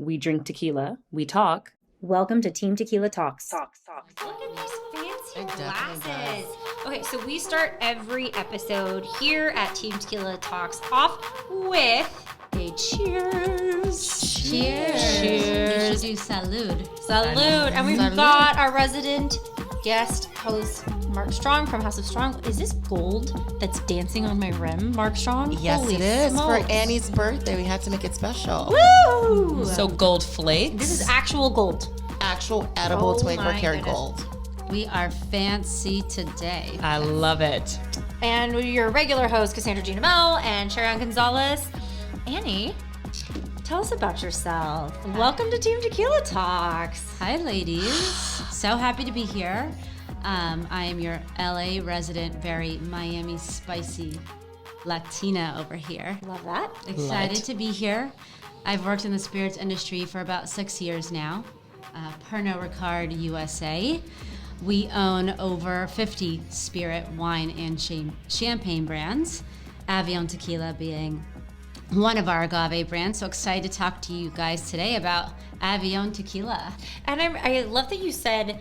We drink tequila. We talk. Welcome to Team Tequila Talks. Look at these fancy glasses. Okay, so we start every episode here at Team Tequila Talks off with a cheers. Cheers. You should do salud. Salud. And we've got our resident guest host, Mark Strong from House of Strong. Is this gold that's dancing on my rim, Mark Strong? Yes, Holy it is. smokes. For Annie's birthday, we had to make it special. Woo! So gold flakes. This is actual gold. Actual edible Oh 24 my karat goodness. gold. We are fancy today. I love it. And your regular host, Cassandra Amell and Sherionne Gonzalez. Annie, tell us about yourself. Welcome to Team Tequila Talks. Hi, ladies. So happy to be here. I am your LA resident, very Miami spicy Latina over here. Love that. Excited to be here. I've worked in the spirits industry for about 6 years now. Pernod Ricard USA. We own over 50 spirit, wine, and champagne brands. Avion Tequila being one of our agave brands. So excited to talk to you guys today about Avion Tequila. And I love that you said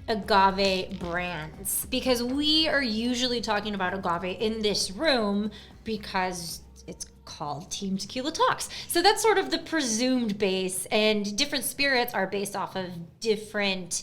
agave brands, because we are usually talking about agave in this room because it's called Team Tequila Talks. So that's sort of the presumed base, and different spirits are based off of different,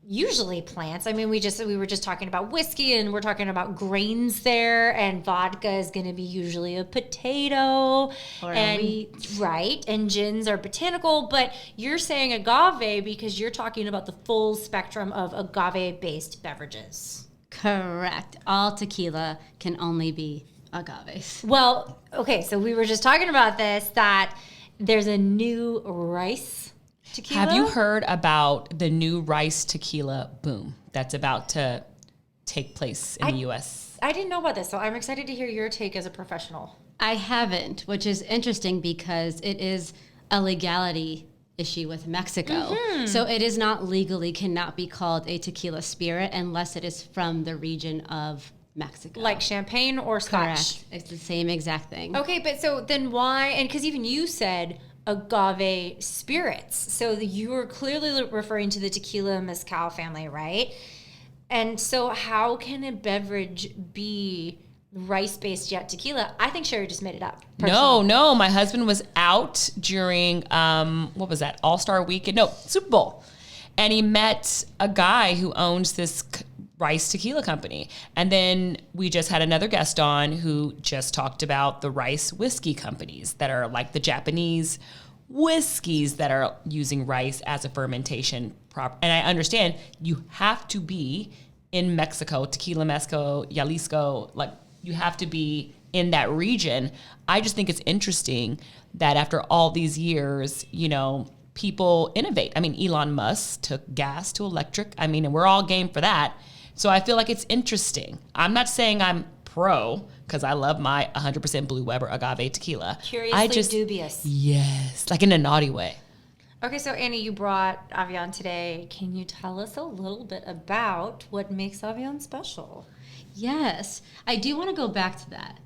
usually plants. I mean, we were just talking about whiskey, and we're talking about grains there, and vodka is going to be usually a potato Or and wheat. right, and gins are botanical, but you're saying agave because you're talking about the full spectrum of agave based beverages. Correct. All tequila can only be agaves. Well, okay, so we were just talking about this, that there's a new rice tequila. Have you heard about the new rice tequila boom that's about to take place in the U.S.? I didn't know about this, so I'm excited to hear your take as a professional. I haven't, which is interesting because it is a legality issue with Mexico. So it is not legally, cannot be called a tequila spirit unless it is from the region of Mexico. Like champagne or scotch? Correct. It's the same exact thing. Okay, but so then why, and because even you said agave spirits, so you were clearly referring to the tequila mezcal family, right? And so how can a beverage be rice-based yet tequila? I think Sherry just made it up. No. My husband was out during, what was that, All-Star Weekend? No, Super Bowl. And he met a guy who owns this rice tequila company. And then we just had another guest on who just talked about the rice whiskey companies that are like the Japanese whiskeys that are using rice as a fermentation prop. And I understand you have to be in Mexico, Tequila, Mexico, Jalisco, like you have to be in that region. I just think it's interesting that after all these years, you know, people innovate. I mean, Elon Musk took gas to electric. I mean, and we're all game for that. So I feel like it's interesting. I'm not saying I'm pro, because I love my 100% Blue Weber agave tequila. Curiously dubious. Yes, like in a naughty way. Okay, so Annie, you brought Avion today. Can you tell us a little bit about what makes Avion special? Yes. I do want to go back to that.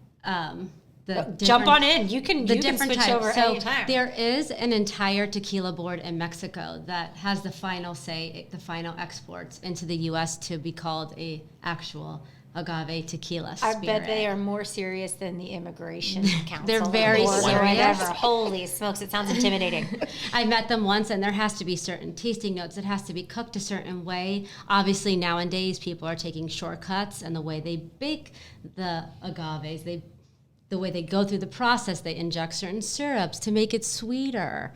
Jump on in. You can different switch types. over So anytime. there is an entire tequila board in Mexico that has the final say, the final exports into the U.S. to be called a actual agave tequila I spirit. bet they are more serious than the Immigration Council. They're very or serious. whatever. Holy smokes, it sounds intimidating. I met them once, and there has to be certain tasting notes. It has to be cooked a certain way. Obviously, nowadays, people are taking shortcuts, and the way they bake the agaves, the way they go through the process, they inject certain syrups to make it sweeter.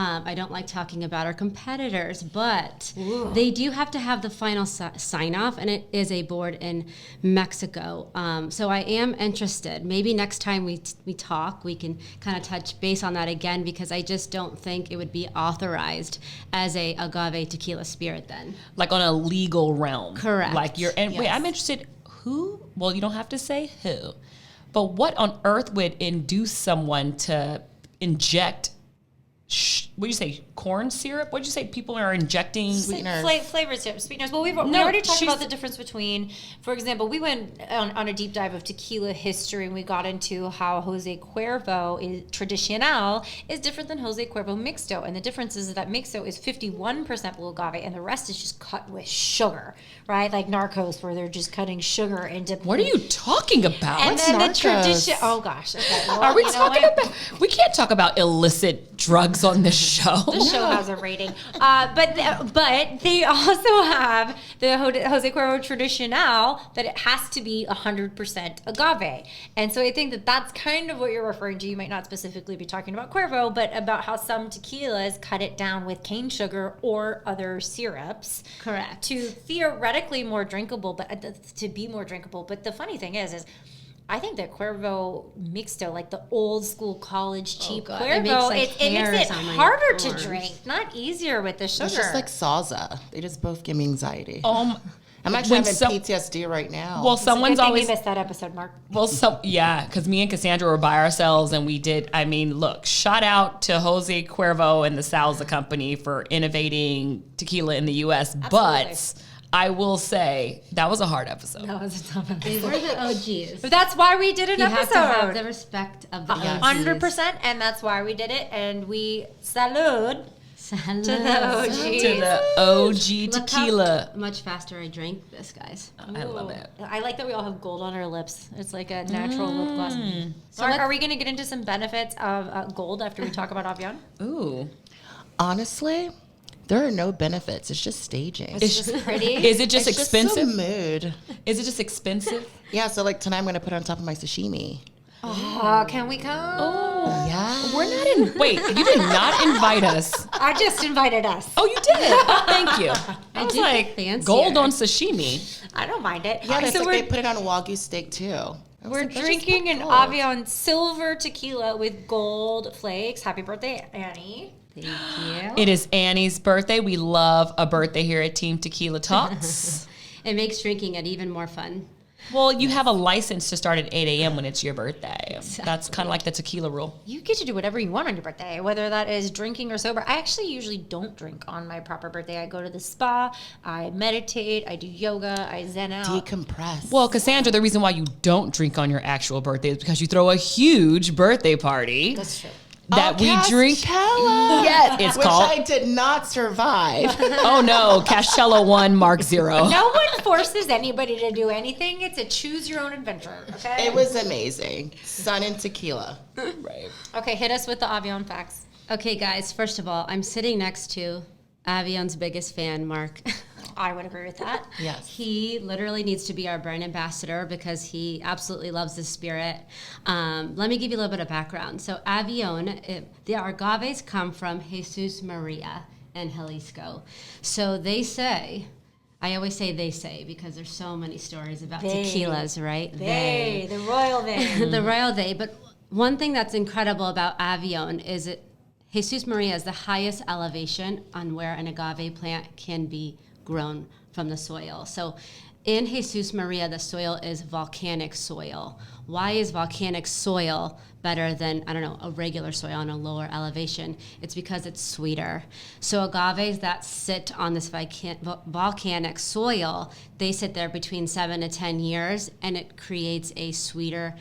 I don't like talking about our competitors, but they do have to have the final sign off, and it is a board in Mexico. So I am interested. Maybe next time we talk, we can kind of touch base on that again, because I just don't think it would be authorized as a agave tequila spirit then. Like on a legal realm. Correct. Like wait, I'm interested, who? Well, you don't have to say who. But what on earth would induce someone to inject what do you say, corn syrup? What did you say people are injecting? Sweeteners. Flavored syrup, sweeteners. Well, we already talked she's- about the difference between, for example, we went on a deep dive of tequila history, and we got into how Jose Cuervo Tradicional is different than Jose Cuervo Mixto. And the difference is that Mixto is 51% blue agave, and the rest is just cut with sugar, right? Like Narcos, where they're just cutting sugar into... What are you talking about? And What's then Narcos? the tradition... Oh, gosh. Okay. Well, Are we you know talking what? about? We can't talk about illicit drugs on this show. The show has a rating. But they also have the Jose Cuervo Tradicional that it has to be 100% agave. And so I think that that's kind of what you're referring to. You might not specifically be talking about Cuervo, but about how some tequilas cut it down with cane sugar or other syrups. Correct. To theoretically more drinkable, but to be more drinkable. But the funny thing is I think that Cuervo Mixto, like the old school college cheap God. Cuervo, It makes it on my harder to arms. drink, not easier with the sugar. It's just like salsa. They just both give me anxiety. Um, I'm actually when having some- PTSD right now. well, Good someone's thing always we missed that episode, Mark. because me and Cassandra were by ourselves and we did. I mean, look, shout out to Jose Cuervo and the Salsa Company for innovating tequila in the U.S. But I will say that was a hard episode. That was a tough episode. They were the OGs. But that's why we did an You episode. have to have the respect of the OGs. 100%, and that's why we did it. And we salud Salud. to the OGs. To the OG Look tequila. how much faster I drank this, guys. I love it. I like that we all have gold on our lips. It's like a natural lip gloss. So Mark, are we going to get into some benefits of gold after we talk about Avion? Ooh. Honestly, there are no benefits. It's just staging. It's just pretty. Is it just It's expensive? Just a mood. Is it just expensive? Yeah, so like tonight I'm going to put it on top of my sashimi. Oh, can we come? Oh. Yeah. We're not in. Wait, you did not invite us. I just invited us. Oh, you did. Oh, thank you. I was do like, fancier. gold on sashimi. I don't mind it. Yeah, it's so like we're, they put it on a Wagyu steak too. I was we're like, let's just drinking put an gold. Avion silver tequila with gold flakes. Happy birthday, Annie. Thank you. It is Annie's birthday. We love a birthday here at Team Tequila Talks. It makes drinking it even more fun. Well, you have a license to start at 8 a.m. when it's your birthday. That's kind of like the tequila rule. You get to do whatever you want on your birthday, whether that is drinking or sober. I actually usually don't drink on my proper birthday. I go to the spa, I meditate, I do yoga, I zen out. Decompress. Well, Cassandra, the reason why you don't drink on your actual birthday is because you throw a huge birthday party. That's true. That we drink. Cascella, Yes, it's which called. I did not survive. Oh no, Cascello 1, Mark 0. No one forces anybody to do anything. It's a choose your own adventure, okay? It was amazing. Sun and tequila. Right. Okay, hit us with the Avion facts. Okay, guys, first of all, I'm sitting next to Avion's biggest fan, Mark. I would agree with that. Yes. He literally needs to be our brand ambassador because he absolutely loves the spirit. Let me give you a little bit of background. So Avion, the agaves come from Jesus Maria and Jalisco. So they say, I always say they say because there's so many stories about They. tequilas, right? The royal they. The royal they. But one thing that's incredible about Avion is it Jesus Maria is the highest elevation on where an agave plant can be grown from the soil. So in Jesus Maria, the soil is volcanic soil. Why is volcanic soil better than, I don't know, a regular soil on a lower elevation? It's because it's sweeter. So agaves that sit on this volcanic soil, they sit there between 7 to 10 years, and it creates a sweeter,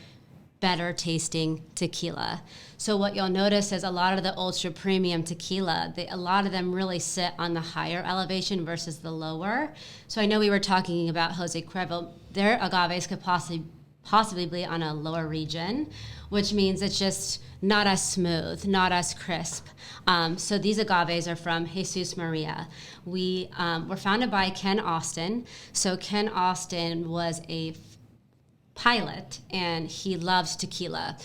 better tasting tequila. So what you'll notice is a lot of the ultra premium tequila, a lot of them really sit on the higher elevation versus the lower. So I know we were talking about Jose Cuervo. Their agaves could possibly be on a lower region, which means it's just not as smooth, not as crisp. So these agaves are from Jesus Maria. We were founded by Ken Austin. So Ken Austin was a pilot, and he loves tequila.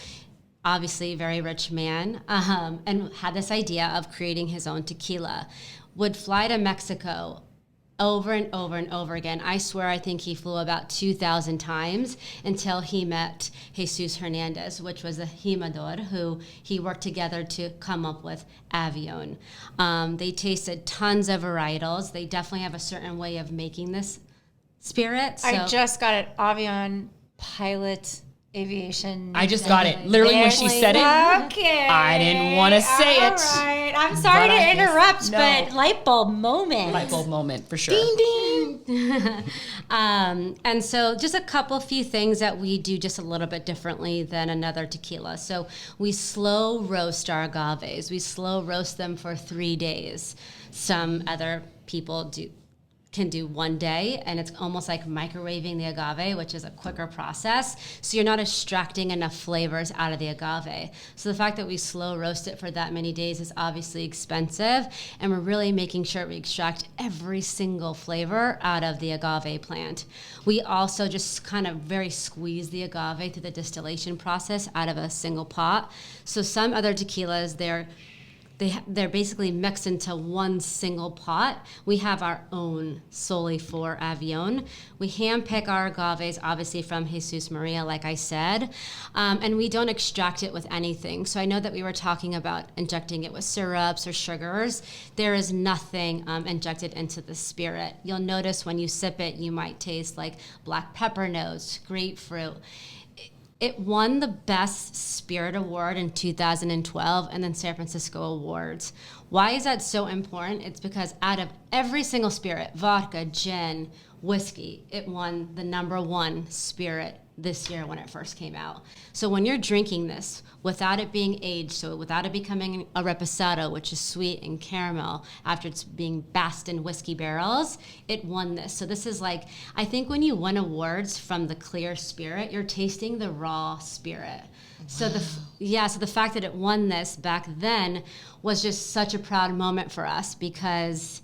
Obviously, very rich man, and had this idea of creating his own tequila. Would fly to Mexico over and over and over again. I swear, I think he flew about 2,000 times until he met Jesus Hernandez, which was a jimador who he worked together to come up with Avion. They tasted tons of varietals. They definitely have a certain way of making this spirit. So I just got it. Avion Pilot aviation. I just got it. Literally when she said it, Okay. I didn't want to say it. All right. I'm sorry But to I just- interrupt, no. but light bulb moment. Light bulb moment for sure. And so just a few things that we do just a little bit differently than another tequila. So we slow roast our agaves. We slow roast them for 3 days. Some other people can do 1 day, and it's almost like microwaving the agave, which is a quicker process. So you're not extracting enough flavors out of the agave. So the fact that we slow roast it for that many days is obviously expensive, and we're really making sure we extract every single flavor out of the agave plant. We also just kind of very squeeze the agave through the distillation process out of a single pot. So some other tequilas, they're basically mixed into one single pot. We have our own solely for Avion. We handpick our agaves, obviously from Jesus Maria, like I said, and we don't extract it with anything. So I know that we were talking about injecting it with syrups or sugars. There is nothing injected into the spirit. You'll notice when you sip it, you might taste like black pepper notes, grapefruit. It won the Best Spirit Award in 2012 and then San Francisco Awards. Why is that so important? It's because out of every single spirit, vodka, gin, whiskey, it won the #1 spirit this year when it first came out. So when you're drinking this without it being aged, so without it becoming a reposado, which is sweet and caramel, after it's being basked in whiskey barrels, it won this. So this is like, I think when you win awards from the clear spirit, you're tasting the raw spirit. Wow. So the fact that it won this back then was just such a proud moment for us because,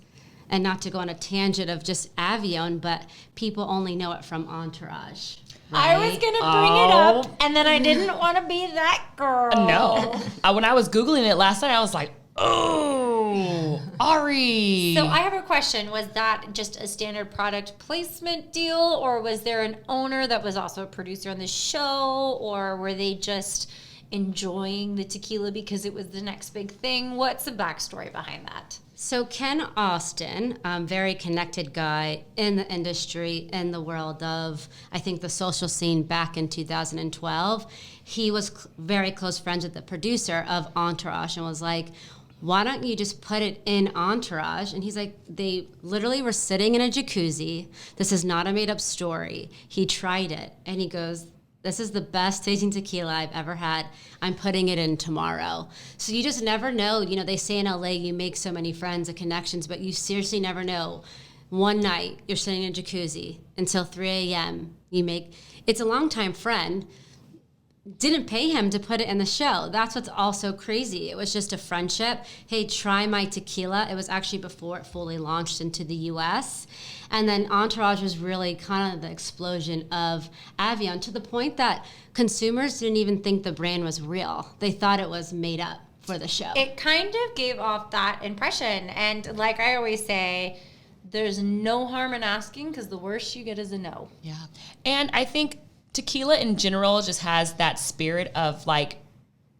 and not to go on a tangent of just Avion, but people only know it from Entourage. Right? I was going to bring it up, and then I didn't want to be that girl. No. When I was Googling it last night, I was like, oh, Ari. So I have a question. Was that just a standard product placement deal, or was there an owner that was also a producer on the show, or were they just enjoying the tequila because it was the next big thing? What's the backstory behind that? So Ken Austin, very connected guy in the industry, in the world of, I think, the social scene back in 2012. He was very close friends with the producer of Entourage and was like, why don't you just put it in Entourage? And he's like, they literally were sitting in a jacuzzi. This is not a made-up story. He tried it, and he goes, this is the best tasting tequila I've ever had. I'm putting it in tomorrow. So you just never know. You know, they say in LA you make so many friends and connections, but you seriously never know. One night you're sitting in a jacuzzi until 3 a.m. It's a longtime friend. Didn't pay him to put it in the show. That's what's also crazy. It was just a friendship. Hey, try my tequila. It was actually before it fully launched into the US. And then Entourage was really kind of the explosion of Avion to the point that consumers didn't even think the brand was real. They thought it was made up for the show. It kind of gave off that impression. And like I always say, there's no harm in asking because the worst you get is a no. Yeah. And I think tequila in general just has that spirit of like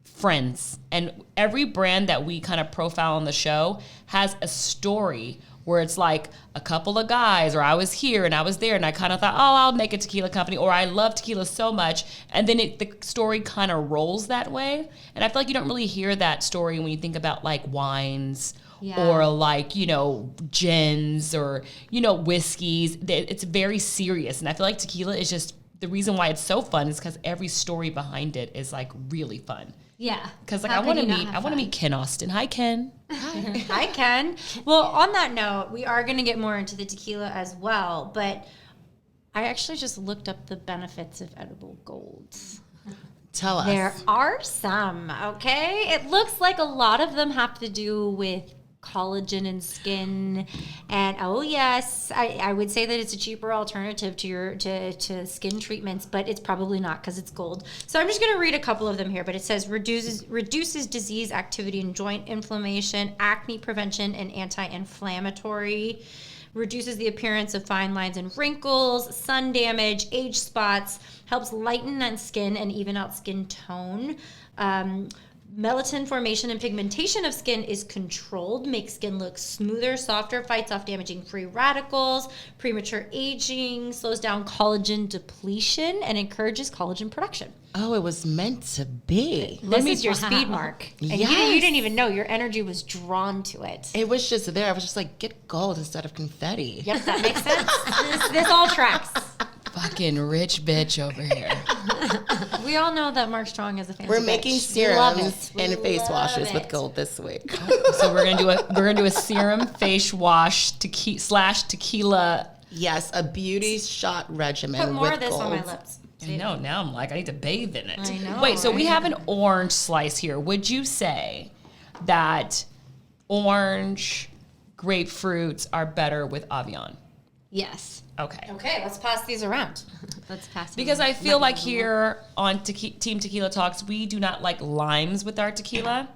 friends. And every brand that we kind of profile on the show has a story where it's like a couple of guys, or I was here and I was there and I kind of thought, oh, I'll make a tequila company, or I love tequila so much. And then the story kind of rolls that way. And I feel like you don't really hear that story when you think about like wines or like, you know, gins or, you know, whiskeys. It's very serious. And I feel like tequila is just, the reason why it's so fun is because every story behind it is like really fun. Yeah. Because like I want to meet Ken Austin. Hi, Ken. Hi, Ken. Well, on that note, we are going to get more into the tequila as well, but I actually just looked up the benefits of edible golds. Tell us. There are some, okay? It looks like a lot of them have to do with collagen and skin, and oh yes, I would say that it's a cheaper alternative to skin treatments, but it's probably not because it's gold. So I'm just going to read a couple of them here, but it says reduces disease activity and joint inflammation, acne prevention, and anti-inflammatory. Reduces the appearance of fine lines and wrinkles, sun damage, age spots, helps lighten on skin and even out skin tone. Melatonin formation and pigmentation of skin is controlled, makes skin look smoother, softer, fights off damaging free radicals, premature aging, slows down collagen depletion, and encourages collagen production. Oh, it was meant to be. This is your speed mark. And you Yes. didn't even know. Your energy was drawn to it. It was just there. I was just like, get gold instead of confetti. Yep, that makes sense. This all tracks. Fucking rich bitch over here. We all know that Mark Strong is a fancy We're bitch. making We love serums it. and We face love washes with it. gold this week. So we're gonna do a serum face wash slash tequila. Yes, a beauty shot regimen Put more with of this gold. on my lips. I know, now I'm like, I need to bathe in it. I know, Wait, so we right? have an orange slice here. Would you say that orange grapefruits are better with Avion? Yes. Okay. Okay, let's pass these around. Let's pass it Because around. I feel like here on Team Tequila Talks, we do not like limes with our tequila.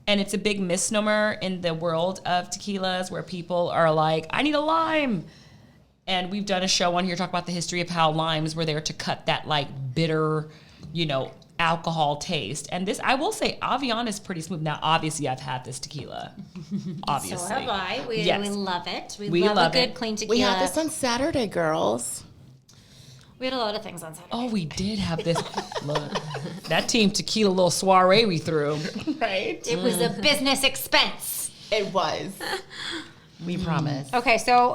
And it's a big misnomer in the world of tequilas where people are like, I need a lime. And we've done a show on here talk about the history of how limes were there to cut that like bitter, alcohol taste. And this, I will say, Avion is pretty smooth. Now, obviously, I've had this tequila. Obviously. So have I. We Yes. love it. We We love love a good it. clean tequila. We had this on Saturday, girls. We had a lot of things on Saturday. Oh, we did have this. Look, that Team Tequila little soiree we threw. Right? It was a business expense. It was. We promise. Okay, so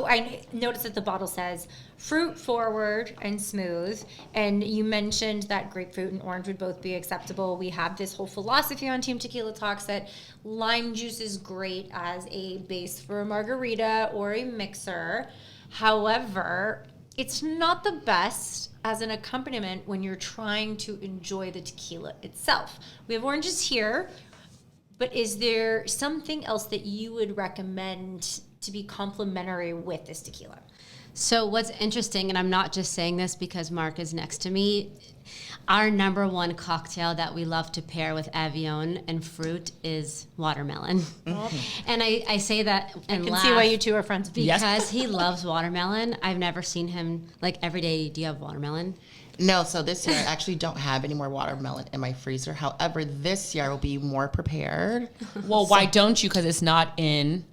I noticed that the bottle says fruit forward and smooth, and you mentioned that grapefruit and orange would both be acceptable. We have this whole philosophy on Team Tequila Talks that lime juice is great as a base for a margarita or a mixer. However, it's not the best as an accompaniment when you're trying to enjoy the tequila itself. We have oranges here. But is there something else that you would recommend to be complementary with this tequila? So what's interesting, and I'm not just saying this because Mark is next to me, our number one cocktail that we love to pair with Avion and fruit is watermelon. And I say that and I can laugh see why you two are friends. because he loves watermelon. I've never seen him, like every day, do you have watermelon? No, so this year I actually don't have any more watermelon in my freezer. However, this year I will be more prepared. Well, why don't you? Because it's not in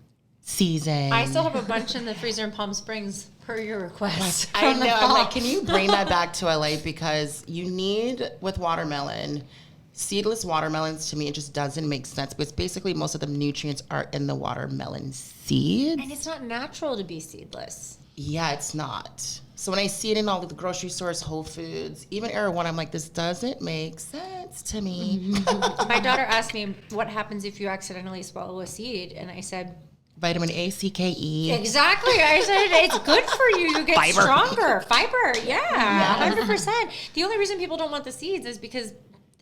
Season. I still have a bunch in the freezer in Palm Springs per your request. I know. I'm like, can you bring that back to LA? Because you need, with watermelon, seedless watermelons, to me, it just doesn't make sense. Because basically most of the nutrients are in the watermelon seeds. And it's not natural to be seedless. Yeah, it's not. So when I see it in all of the grocery stores, Whole Foods, even Era One, I'm like, this doesn't make sense to me. My daughter asked me, what happens if you accidentally swallow a seed? And I said, Vitamin A, C, K, E. exactly. I said, it's good for you. You get Fiber. stronger. Fiber. Yeah, 100%. The only reason people don't want the seeds is because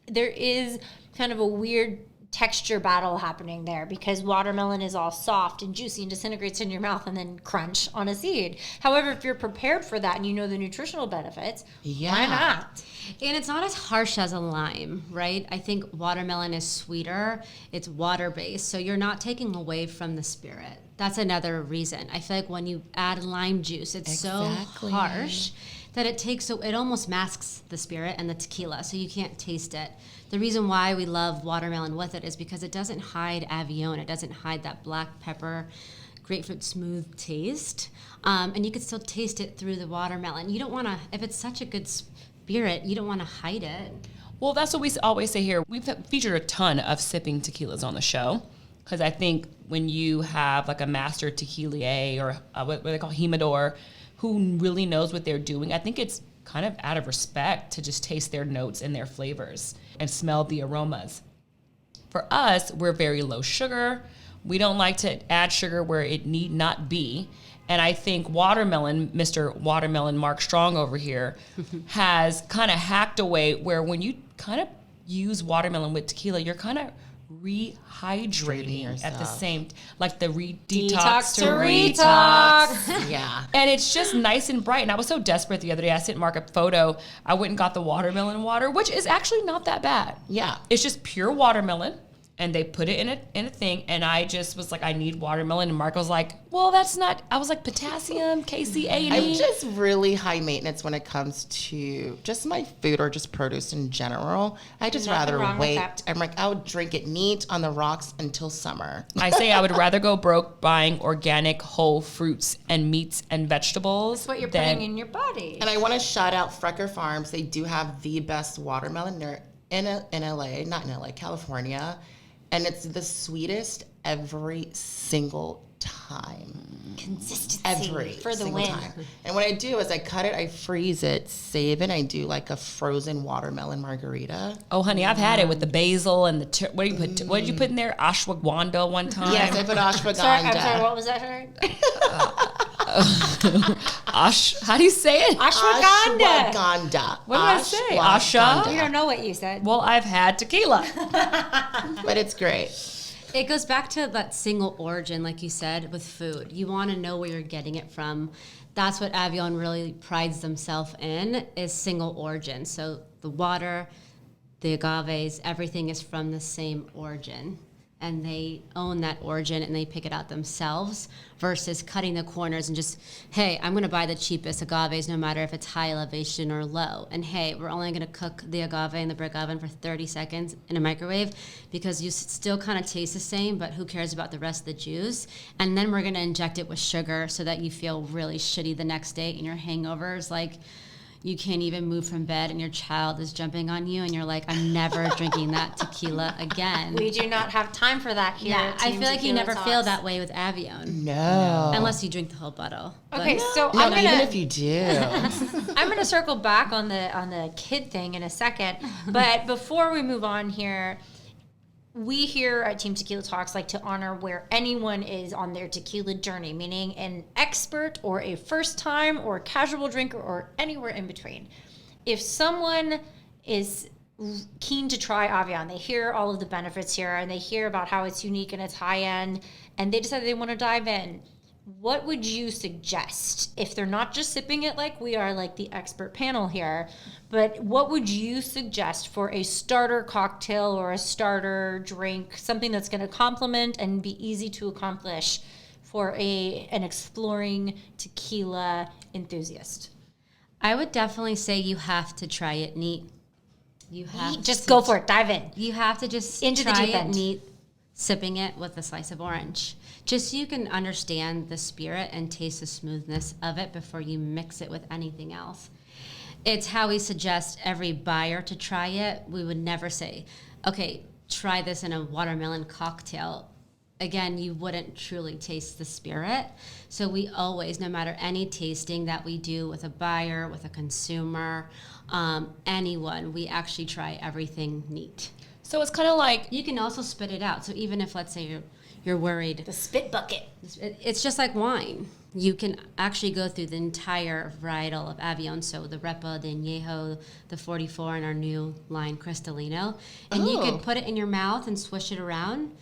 there is kind of a weird texture battle happening there because watermelon is all soft and juicy and disintegrates in your mouth and then crunch on a seed. However, if you're prepared for that and you know the nutritional benefits, why not? And it's not as harsh as a lime, right? I think watermelon is sweeter. It's water-based, so you're not taking away from the spirit. That's another reason. I feel like when you add lime juice, it's Exactly. so harsh that it almost masks the spirit and the tequila, so you can't taste it. The reason why we love watermelon with it is because it doesn't hide Avion. It doesn't hide that black pepper, grapefruit smooth taste. And you can still taste it through the watermelon. You don't want to, if it's such a good spirit, you don't want to hide it. Well, that's what we always say here. We've featured a ton of sipping tequilas on the show because I think when you have like a master tequilier or what they call humidor who really knows what they're doing, I think it's kind of out of respect to just taste their notes and their flavors and smell the aromas. For us, we're very low sugar. We don't like to add sugar where it need not be. And I think watermelon, Mr. Watermelon Mark Strong over here, has kind of hacked away where when you kind of use watermelon with tequila, you're kind of rehydrating at the yourself. same, like the Detox to retox. Yeah. And it's just nice and bright. And I was so desperate the other day. I sent Mark a photo. I went and got the watermelon water, which is actually not that bad. Yeah. It's just pure watermelon. and they put it in a thing, and I just was like, I need watermelon, and Marco was like, well, that's not. I was like, potassium, KCA&E. I'm just really high maintenance when it comes to just my food or just produce in general. I just Nothing rather wrong with wait. that. I'm like, I would drink it neat on the rocks until summer. I say I would rather go broke buying organic whole fruits and meats and vegetables. That's what you're than- putting in your body. And I want to shout out Frecker Farms. They do have the best watermelon. They're in LA, not in LA, California. And it's the sweetest every single time. Consistency Every for the single win. time. And what I do is I cut it, I freeze it, save it. I do like a frozen watermelon margarita. Oh, honey, I've had it with the basil and the what do you put? What did you put in there? Ashwagandha one time. Yes, I put ashwagandha. Sorry, I'm sorry, what was that? How do you say it? Ashwagandha. Ashwagandha. What did I say? Asha? We don't know what you said. Well, I've had tequila. But it's great. It goes back to that single origin, like you said, with food. You want to know where you're getting it from. That's what Avion really prides themselves in, is single origin. So the water, the agaves, everything is from the same origin. And they own that origin and they pick it out themselves versus cutting the corners and just, hey, I'm going to buy the cheapest agaves no matter if it's high elevation or low. And hey, we're only going to cook the agave in the brick oven for 30 seconds in a microwave because you still kind of taste the same, but who cares about the rest of the juice? And then we're going to inject it with sugar so that you feel really shitty the next day and your hangovers like you can't even move from bed and your child is jumping on you and you're like, I'm never drinking that tequila again. We do not have time for that here. Yeah, at I Team feel like you Tequila never Talks. feel that way with Avion. No. Unless you drink the whole bottle. But- Okay, so No, I'm even gonna if you do. I'm gonna circle back on the kid thing in a second, but before we move on here, we here at Team Tequila Talks like to honor where anyone is on their tequila journey, meaning an expert or a first time or casual drinker or anywhere in between. If someone is keen to try Avion, they hear all of the benefits here and they hear about how it's unique and it's high end and they decide they want to dive in, what would you suggest if they're not just sipping it like we are, like the expert panel here, but what would you suggest for a starter cocktail or a starter drink, something that's going to complement and be easy to accomplish for an exploring tequila enthusiast? I would definitely say you have to try it neat. You have Just to go for it. Dive in. You have to just Into the try deep it end. neat, sipping it with a slice of orange. Just so you can understand the spirit and taste the smoothness of it before you mix it with anything else. It's how we suggest every buyer to try it. We would never say, okay, try this in a watermelon cocktail. Again, you wouldn't truly taste the spirit. So we always, no matter any tasting that we do with a buyer, with a consumer, anyone, we actually try everything neat. So it's kind of like, You can also spit it out. So even if, let's say, you're worried, The spit bucket. it's just like wine. You can actually go through the entire varietal of Avion, so the Repa, the Añejo, the 44, and our new line Cristalino. And you Oh. can put it in your mouth and swish it around,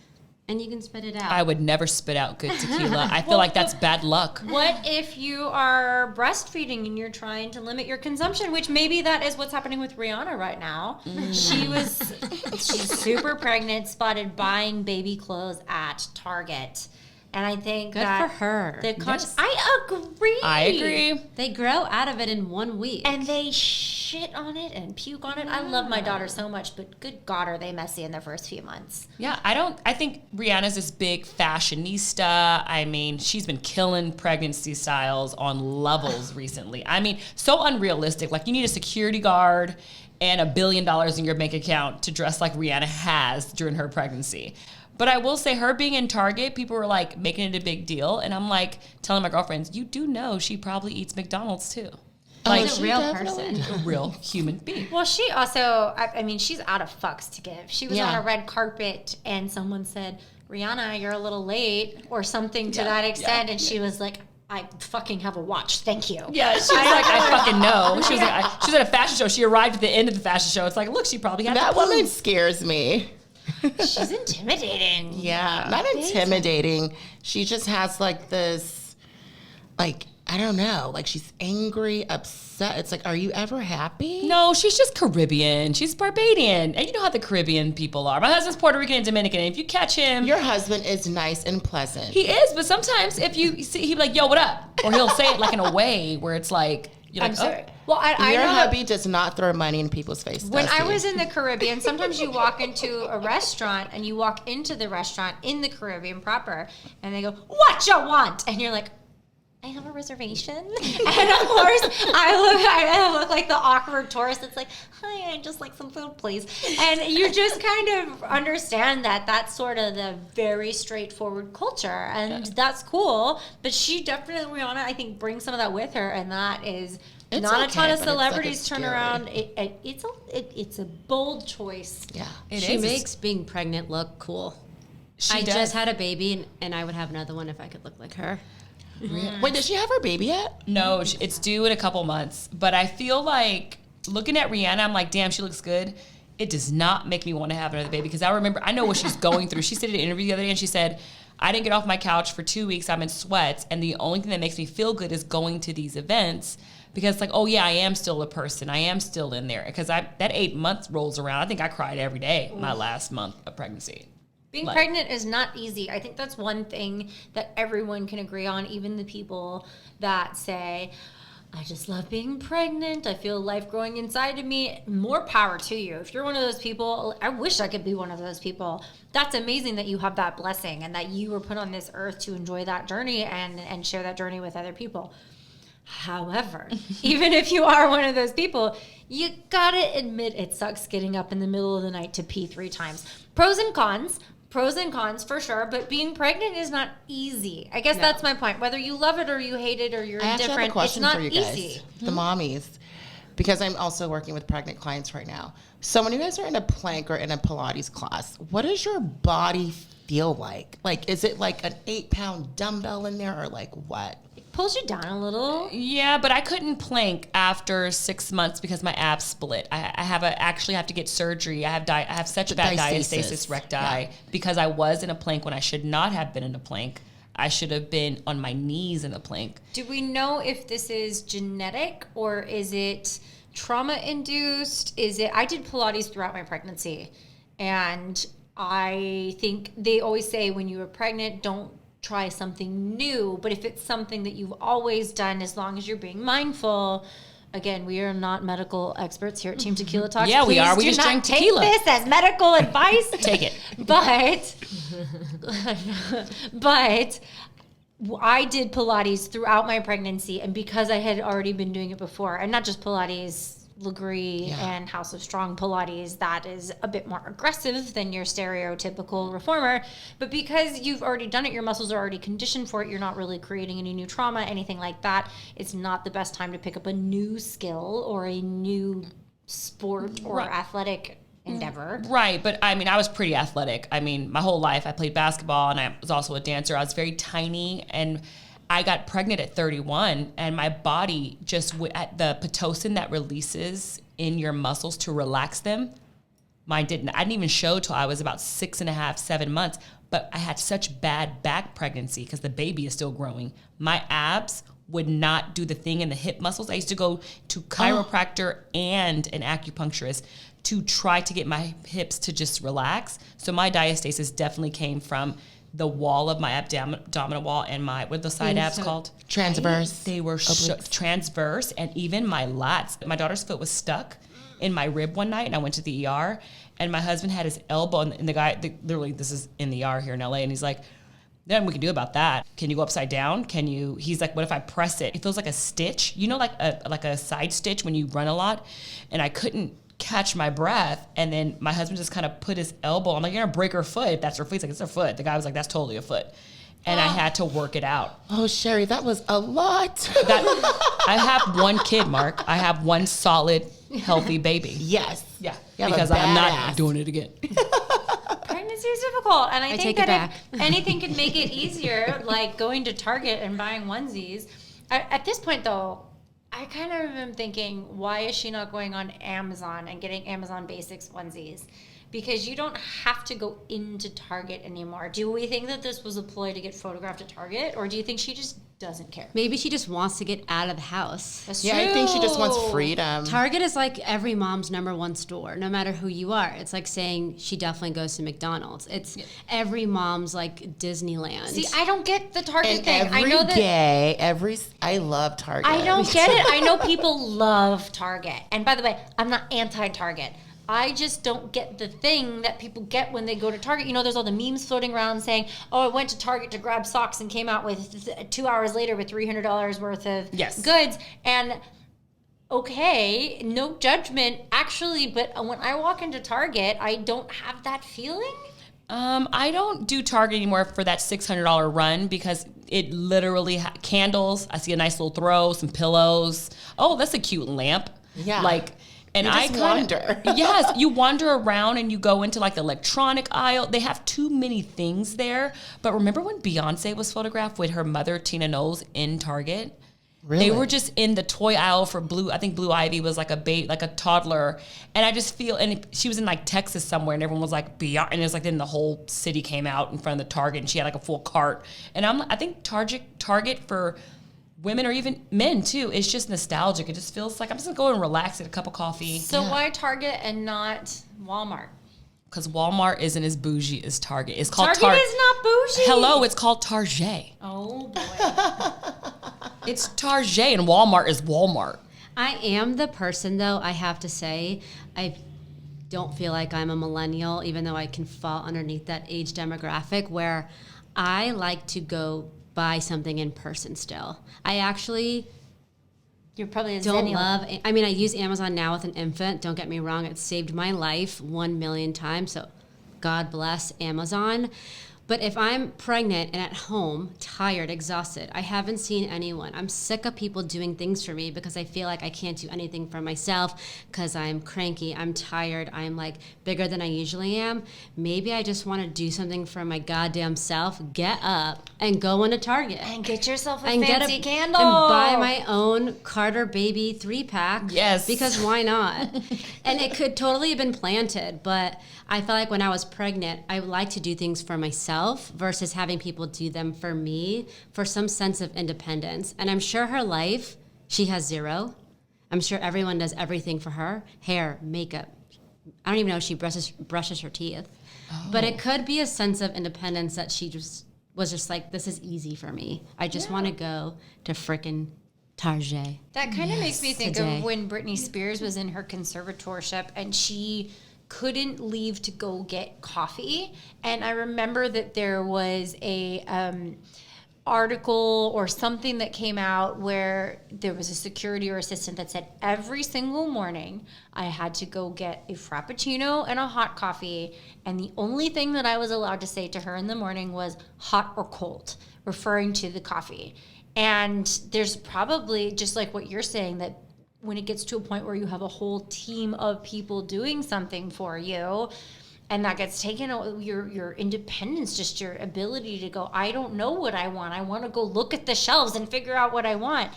and you can spit it out. I would never spit out good tequila. I feel like that's bad luck. What if you are breastfeeding and you're trying to limit your consumption, which maybe that is what's happening with Rihanna right now. She's super pregnant, spotted buying baby clothes at Target. And I think Good that for her. Yes. I agree. I agree. They grow out of it in 1 week. And they shit on it and puke on it. I love my daughter so much, but good God, are they messy in their first few months. Yeah, I think Rihanna's this big fashionista. I mean, she's been killing pregnancy styles on levels recently. I mean, so unrealistic. Like, you need a security guard and $1 billion in your bank account to dress like Rihanna has during her pregnancy. But I will say, her being in Target, people were like making it a big deal. And I'm like telling my girlfriends, you do know she probably eats McDonald's too. Like, She's a real person. a real human being. Well, she also, I mean, she's out of fucks to give. She was Yeah. on a red carpet and someone said, Rihanna, you're a little late or something to Yeah, that extent. yeah, And she was like, I fucking have a watch. Thank you. Yeah, she was like, I fucking know. She was like, she was at a fashion show. She arrived at the end of the fashion show. It's like, look, she probably had That the woman scares me. She's intimidating. Yeah, not intimidating. She just has like this, like I don't know, like she's angry, upset. It's like, are you ever happy? No, she's just Caribbean. She's Barbadian. And you know how the Caribbean people are. My husband's Puerto Rican and Dominican. And if you catch him... Your husband is nice and pleasant. He is, but sometimes if you see, he'll be like, yo, what up? Or he'll say it like in a way where it's like, you're like, I'm sorry. oh. Well, I Your know hubby does not throw money in people's faces. when I was in the Caribbean, sometimes you walk into a restaurant and you walk into the restaurant in the Caribbean proper and they go, what you want? And you're like, I have a reservation. And of course, I look like the awkward tourist that's like, hi, I'd just like some food, please. And you just kind of understand that that's sort of the very straightforward culture. And that's cool. But she definitely, Rihanna, I think, brings some of that with her. And that is It's not okay, a ton of but it's, like, celebrities turn scary. around. It's a bold choice. Yeah. She makes being pregnant look cool. She I does. just had a baby, and I would have another one if I could look like her. Wait, did she have her baby yet? No, it's due in a couple months. But I feel like looking at Rihanna, I'm like, damn, she looks good. It does not make me want to have another baby because I know what she's going through. She said in an interview the other day and she said, I didn't get off my couch for 2 weeks. I'm in sweats. And the only thing that makes me feel good is going to these events because it's like, oh yeah, I am still a person. I am still in there. Because that 8 months rolls around. I think I cried every day my last month of pregnancy. Being pregnant is not easy. I think that's one thing that everyone can agree on, even the people that say, I just love being pregnant. I feel life growing inside of me. More power to you. If you're one of those people, I wish I could be one of those people. That's amazing that you have that blessing and that you were put on this earth to enjoy that journey and share that journey with other people. However, even if you are one of those people, you gotta admit it sucks getting up in the middle of the night to pee 3 times. Pros and cons for sure, but being pregnant is not easy. I guess that's my point. Whether you love it or you hate it or you're I actually have a indifferent, it's question not for you guys, easy. the mommies, because I'm also working with pregnant clients right now. So when you guys are in a plank or in a Pilates class, what does your body feel like? Like, is it like an 8-pound dumbbell in there or like what? It pulls you down a little. Yeah, but I couldn't plank after 6 months because my abs split. I actually have to get surgery. I have such bad diastasis recti because I was in a plank when I should not have been in a plank. I should have been on my knees in a plank. Do we know if this is genetic or is it trauma induced? I did Pilates throughout my pregnancy, and I think they always say when you are pregnant, don't try something new. But if it's something that you've always done, as long as you're being mindful. Again, we are not medical experts here at Team Tequila Talks. Yeah, we are. We Please just do drink not tequila. take this as medical advice. Take it. But I did Pilates throughout my pregnancy, and because I had already been doing it before, and not just Pilates, Legree and House of Strong Pilates, that is a bit more aggressive than your stereotypical reformer. But because you've already done it, your muscles are already conditioned for it, you're not really creating any new trauma, anything like that. It's not the best time to pick up a new skill or a new sport or athletic endeavor. Right, but I mean, I was pretty athletic. I mean, my whole life I played basketball and I was also a dancer. I was very tiny and I got pregnant at 31 and my body just, at the Pitocin that releases in your muscles to relax them, mine didn't. I didn't even show till I was about 6.5, 7 months, but I had such bad back pregnancy because the baby is still growing. My abs would not do the thing in the hip muscles. I used to go to chiropractor and an acupuncturist to try to get my hips to just relax. So my diastasis definitely came from the wall of my abdominal wall and what are the side abs called? Transverse. They were transverse, and even my lats. My daughter's foot was stuck in my rib one night, and I went to the ER, and my husband had his elbow, and the guy, literally, this is in the ER here in LA, and he's like, nothing we can do about that. Can you go upside down? He's like, what if I press it? It feels like a stitch, like a side stitch when you run a lot, and I couldn't catch my breath, and then my husband just kind of put his elbow. I'm like, you're gonna break her foot if that's her foot. He's like, it's her foot. The guy was like, that's totally a foot, and I had to work it out. Oh, Sherry, that was a lot. I have one kid, Mark. I have one solid, healthy baby. Yes. Yeah, You have because a I'm not badass. doing it again. Pregnancy is difficult, and I think take it that back. if anything could make it easier, like going to Target and buying onesies. At this point, though, I kind of am thinking, why is she not going on Amazon and getting Amazon Basics onesies? because you don't have to go into Target anymore. Do we think that this was a ploy to get photographed at Target, or do you think she just doesn't care? Maybe she just wants to get out of the house. That's Yeah, true. I think she just wants freedom. Target is like every mom's number one store, no matter who you are. It's like saying she definitely goes to McDonald's. It's every mom's like Disneyland. See, I don't get the Target And thing. I every know that. gay, I love Target. I don't get it. I know people love Target. And by the way, I'm not anti-Target. I just don't get the thing that people get when they go to Target. You know, there's all the memes floating around saying, oh, I went to Target to grab socks and came out with 2 hours later with $300 worth of goods. And okay, no judgment, actually, but when I walk into Target, I don't have that feeling. I don't do Target anymore for that $600 run because it literally candles. I see a nice little throw, some pillows. Oh, that's a cute lamp. Yeah. Like, and You I just wander. Yes, you wander around and you go into like the electronic aisle. They have too many things there. But remember when Beyonce was photographed with her mother, Tina Knowles, in Target? Really? They were just in the toy aisle for Blue. I think Blue Ivy was like a toddler, and I just feel. And she was in like Texas somewhere, and everyone was like Beyonce, and it was like then the whole city came out in front of the Target, and she had like a full cart. And I think Target for women or even men too, it's just nostalgic. It just feels like I'm just gonna go and relax, get a cup of coffee. So why Target and not Walmart? Because Walmart isn't as bougie as Target. It's called Target is not bougie. Hello, it's called Target. Oh boy. It's Target, and Walmart is Walmart. I am the person, though, I have to say, I don't feel like I'm a millennial, even though I can fall underneath that age demographic, where I like to go buy something in person still. I actually You're probably a don't zennial. love, I mean, I use Amazon now with an infant. Don't get me wrong. It's saved my life 1 million times. So God bless Amazon. But if I'm pregnant and at home, tired, exhausted, I haven't seen anyone. I'm sick of people doing things for me because I feel like I can't do anything for myself because I'm cranky, I'm tired, I'm like bigger than I usually am. Maybe I just want to do something for my goddamn self, get up and go into Target. And get yourself a And fancy candle. And buy my own Carter Baby 3-pack. Yes. Because why not? And it could totally have been planted, but I felt like when I was pregnant, I would like to do things for myself versus having people do them for me for some sense of independence. And I'm sure her life, she has zero. I'm sure everyone does everything for her. Hair, makeup. I don't even know if she brushes her teeth. Oh. But it could be a sense of independence that she just was just like, this is easy for me. I just want to go to frickin' Target. That kind of makes me think today. of when Britney Spears was in her conservatorship and she couldn't leave to go get coffee. And I remember that there was a article or something that came out where there was a security or assistant that said every single morning I had to go get a frappuccino and a hot coffee, and the only thing that I was allowed to say to her in the morning was hot or cold, referring to the coffee. And there's probably, just like what you're saying, that when it gets to a point where you have a whole team of people doing something for you, and that gets taken, your independence, just your ability to go, I don't know what I want to go look at the shelves and figure out what I want.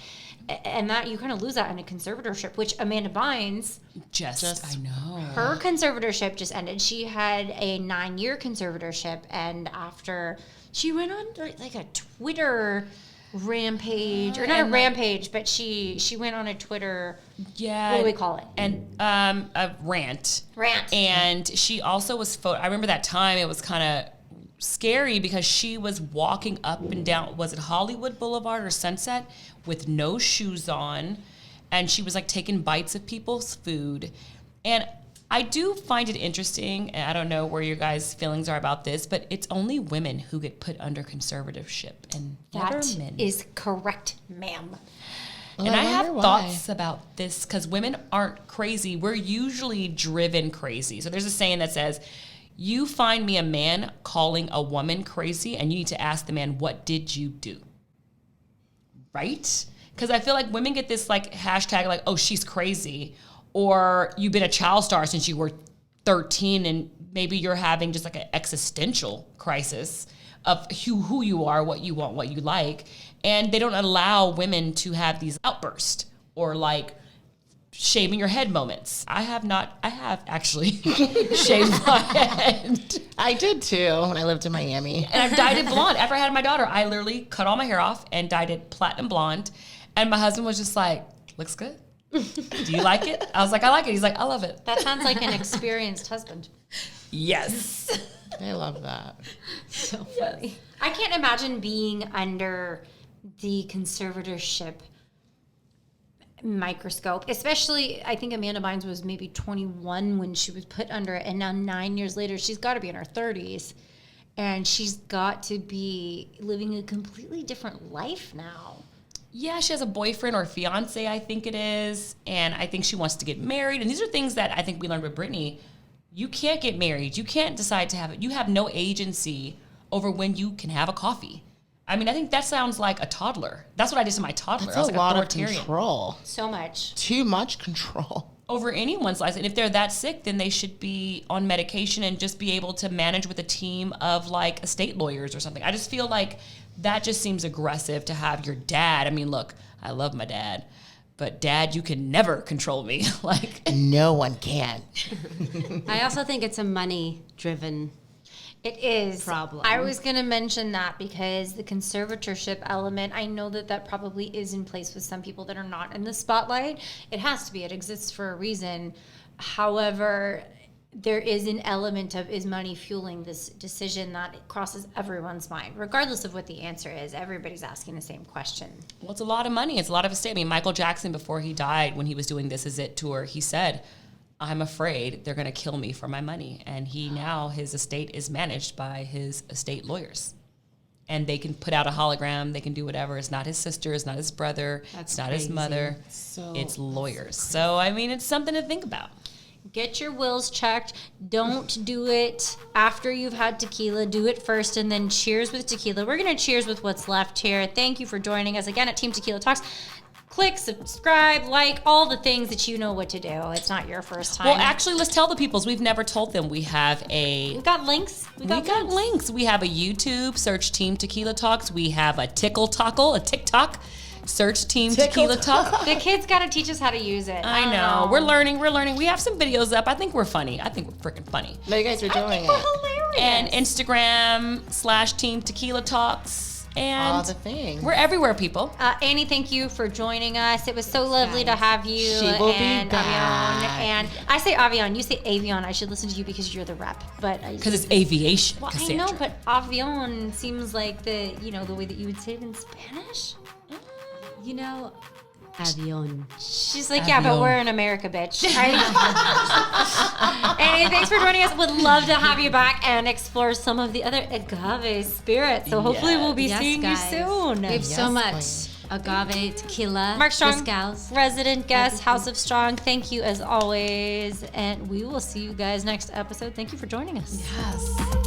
And that you kind of lose that in a conservatorship, which Amanda Bynes, I know. her conservatorship just ended. She had a 9-year conservatorship, and after she went on like a Twitter rampage, or not a rampage, but she went on a Twitter, what do we call it? And a rant. And she also was I remember that time it was kind of scary because she was walking up and down, was it Hollywood Boulevard or Sunset, with no shoes on, and she was like taking bites of people's food. And I do find it interesting, and I don't know where your guys' feelings are about this, but it's only women who get put under conservatorship, and never men. That is correct, ma'am. And I have thoughts about this because women aren't crazy. We're usually driven crazy. So there's a saying that says, you find me a man calling a woman crazy, and you need to ask the man, what did you do? Right? Because I feel like women get this like hashtag like, oh, she's crazy. Or you've been a child star since you were 13, and maybe you're having just like an existential crisis of who you are, what you want, what you like. And they don't allow women to have these outbursts or like shaving your head moments. I have actually shaved my head. I did too when I lived in Miami. And I've dyed it blonde. After I had my daughter, I literally cut all my hair off and dyed it platinum blonde. And my husband was just like, looks good. Do you like it? I was like, I like it. He's like, I love it. That sounds like an experienced husband. Yes. I love that. So funny. I can't imagine being under the conservatorship microscope, especially I think Amanda Bynes was maybe 21 when she was put under it, and now 9 years later she's got to be in her 30s, and she's got to be living a completely different life now. Yeah, she has a boyfriend or fiance, I think it is, and I think she wants to get married. And these are things that I think we learned with Brittany. You can't get married. You can't decide to have it. You have no agency over when you can have a coffee. I mean, I think that sounds like a toddler. That's what I did to my toddler. That's I was a like lot of authoritarian control. So much. Too much control. over anyone's life. And if they're that sick, then they should be on medication and just be able to manage with a team of like estate lawyers or something. I just feel like that just seems aggressive to have your dad. I mean, look, I love my dad, but Dad, you can never control me. Like, no one can. I also think it's a money-driven It is. problem. I was going to mention that because the conservatorship element, I know that that probably is in place with some people that are not in the spotlight. It has to be. It exists for a reason. However, there is an element of, is money fueling this decision that crosses everyone's mind, regardless of what the answer is. Everybody's asking the same question. well, it's a lot of money. It's a lot of estate. I mean, Michael Jackson, before he died, when he was doing This Is It tour, he said, I'm afraid they're going to kill me for my money. And he now, his estate is managed by his estate lawyers. And they can put out a hologram. They can do whatever. It's not his sister. It's not his brother. That's it's not his crazy. mother. It's lawyers. So, I mean, it's something to think about. Get your wills checked. Don't do it after you've had tequila. Do it first and then cheers with tequila. We're going to cheers with what's left here. Thank you for joining us again at Team Tequila Talks. Click, subscribe, like, all the things that you know what to do. It's not your first time. Well, actually, let's tell the peoples. We've never told them we have We've got links. We got links. We have a YouTube, search Team Tequila Talks. We have a a TikTok, search Team Tequila Talk. The kids got to teach us how to use it. I know. We're learning. We have some videos up. I think we're funny. I think we're freaking funny. No, you guys are doing We're it. hilarious. And Instagram / Team Tequila Talks. All And the things. we're everywhere, people. Annie, thank you for joining us. It was so lovely to have you. She will be and back. Avion. And I say Avion, you say Avion. I should listen to you because you're the rep. But Because it's aviation, well, I Cassandra. know, but Avion seems like the way that you would say it in Spanish. You know, avion. She's like, yeah, but Avion. we're in America, bitch. Right? Anyway, thanks for joining us. Would love to have you back and explore some of the other agave spirits. So hopefully we'll be Yes, seeing guys. you soon. We have so Yes, much queen. agave, tequila, Mark Strong, mezcals. resident guest, House of Strong. Thank you as always. And we will see you guys next episode. Thank you for joining us. Yes.